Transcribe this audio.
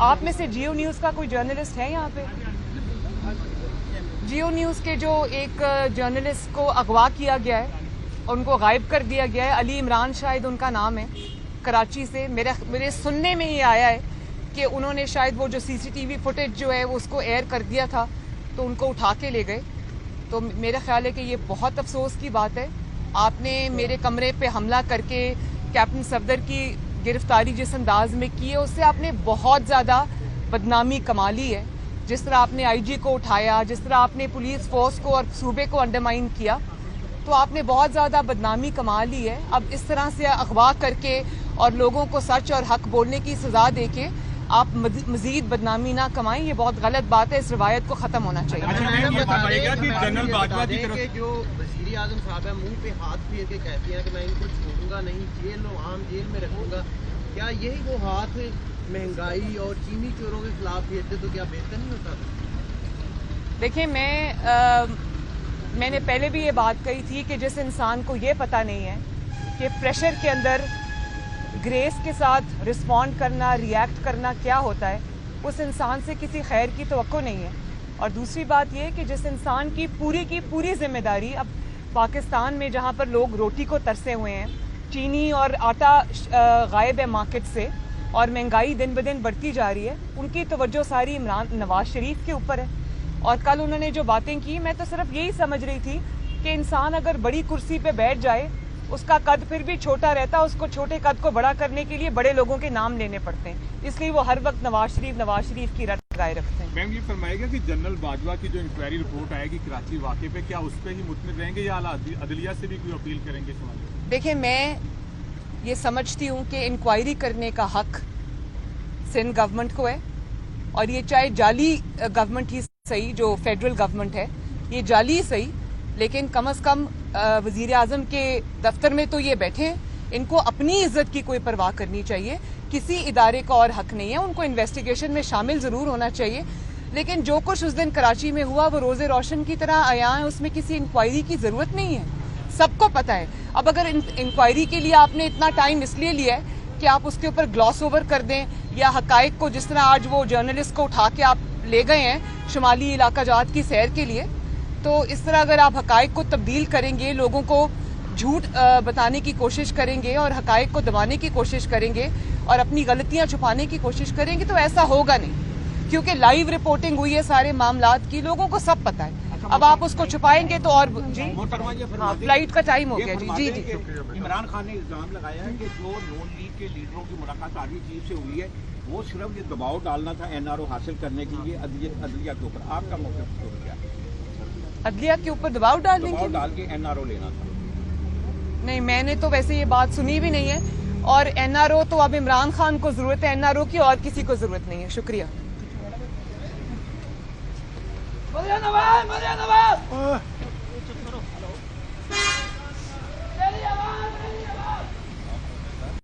آپ میں سے جیو نیوز کا کوئی جرنلسٹ ہے یہاں پہ؟ جیو نیوز کے جو ایک جرنلسٹ کو اغوا کیا گیا ہے اور ان کو غائب کر دیا گیا ہے، علی عمران شاید ان کا نام ہے، کراچی سے، میرے سننے میں یہ آیا ہے کہ انہوں نے شاید وہ جو سی سی ٹی وی فوٹیج جو ہے وہ اس کو ایئر کر دیا تھا تو ان کو اٹھا کے لے گئے. تو میرا خیال ہے کہ یہ بہت افسوس کی بات ہے. آپ نے میرے کمرے پہ حملہ کر کے کیپٹن صفدر کی گرفتاری جس انداز میں کی ہے اس سے آپ نے بہت زیادہ بدنامی کما لی ہے. جس طرح آپ نے آئی جی کو اٹھایا، جس طرح آپ نے پولیس فورس کو اور صوبے کو انڈرمائن کیا، تو آپ نے بہت زیادہ بدنامی کما لی ہے. اب اس طرح سے اغوا کر کے اور لوگوں کو سچ اور حق بولنے کی سزا دے کے آپ مزید بدنامی نہ کمائیں، یہ بہت غلط بات ہے. اس روایت کو ختم ہونا چاہیے. جنرل باجوہ کی طرف جو وزیر اعظم صاحب ہے منہ پہ ہاتھ پھیر کے کہتے ہیں کہ میں ان کو چھوڑوں گا نہیں، جیل و عام جیل میں رکھوں گا، کیا یہی وہ ہاتھ مہنگائی اور چینی چوروں کے خلاف پھیرتے تو کیا بہتر نہیں ہوتا؟ دیکھیں، میں نے پہلے بھی یہ بات کہی تھی کہ جس انسان کو یہ پتہ نہیں ہے کہ پریشر کے اندر گریس کے ساتھ رسپونڈ کرنا، ریئیکٹ کرنا کیا ہوتا ہے، اس انسان سے کسی خیر کی توقع نہیں ہے. اور دوسری بات یہ کہ جس انسان کی پوری ذمہ داری اب پاکستان میں جہاں پر لوگ روٹی کو ترسے ہوئے ہیں، چینی اور آٹا غائب ہے مارکیٹ سے اور مہنگائی دن بدن بڑھتی جا رہی ہے، ان کی توجہ ساری نواز شریف کے اوپر ہے. اور کل انہوں نے جو باتیں کی، میں تو صرف یہی سمجھ رہی تھی کہ انسان اگر بڑی کرسی پہ بیٹھ جائے اس کا قد پھر بھی چھوٹا رہتا، اس کو چھوٹے قد کو بڑا کرنے کے لیے بڑے لوگوں کے نام لینے پڑتے ہیں، اس لیے وہ ہر وقت نواز شریف کی رٹ لگائے رکھتے ہیں. میم، یہ فرمائے گا کہ جنرل باجوہ کی جو انکوائری رپورٹ آئے گی کراچی واقعے پہ، کیا اس پہ ہی مطمئن رہیں گے یا عدلیہ سے بھی کوئی اپیل کریں گے؟ دیکھیں، میں یہ سمجھتی ہوں کہ انکوائری کرنے کا حق سندھ گورنمنٹ کو ہے، اور یہ چاہے جعلی گورنمنٹ ہی صحیح، جو فیڈرل گورنمنٹ ہے یہ جعلی صحیح، لیکن کم از کم وزیر اعظم کے دفتر میں تو یہ بیٹھے ہیں، ان کو اپنی عزت کی کوئی پرواہ کرنی چاہیے. کسی ادارے کا اور حق نہیں ہے، ان کو انویسٹیگیشن میں شامل ضرور ہونا چاہیے، لیکن جو کچھ اس دن کراچی میں ہوا وہ روز روشن کی طرح عیاں ہے، اس میں کسی انکوائری کی ضرورت نہیں ہے، سب کو پتہ ہے. اب اگر انکوائری کے لیے آپ نے اتنا ٹائم اس لیے لیا ہے کہ آپ اس کے اوپر گلاس اوور کر دیں یا حقائق کو، جس طرح آج وہ جرنلسٹ کو اٹھا کے آپ لے گئے ہیں شمالی علاقہ جات کی سیر کے لیے، تو اس طرح اگر آپ حقائق کو تبدیل کریں گے، لوگوں کو جھوٹ بتانے کی کوشش کریں گے اور حقائق کو دبانے کی کوشش کریں گے اور اپنی غلطیاں چھپانے کی کوشش کریں گے تو ایسا ہوگا نہیں، کیونکہ لائیو رپورٹنگ ہوئی ہے سارے معاملات کی، لوگوں کو سب پتہ ہے. اب آپ اس کو چھپائیں گے تو اور جی فلائٹ کا ٹائم ہو گیا. جی عمران خان نے الزام لگایا ہے کہ جو نون لیگ کے لیڈروں کی ملاقات آرمی چیف سے ہوئی ہے وہ صرف یہ دباؤ ڈالنا تھا این آر او حاصل کرنے کے لیے عدلیہ کے اوپر. آپ کا موقف کیا ہے؟ عدلیہ کے اوپر دباؤ ڈال کے این آر او لینا تھا؟ نہیں، میں نے تو ویسے یہ بات سنی بھی نہیں ہے، اور این آر او تو اب عمران خان کو ضرورت ہے این آر او کی، اور کسی کو ضرورت نہیں ہے. شکریہ.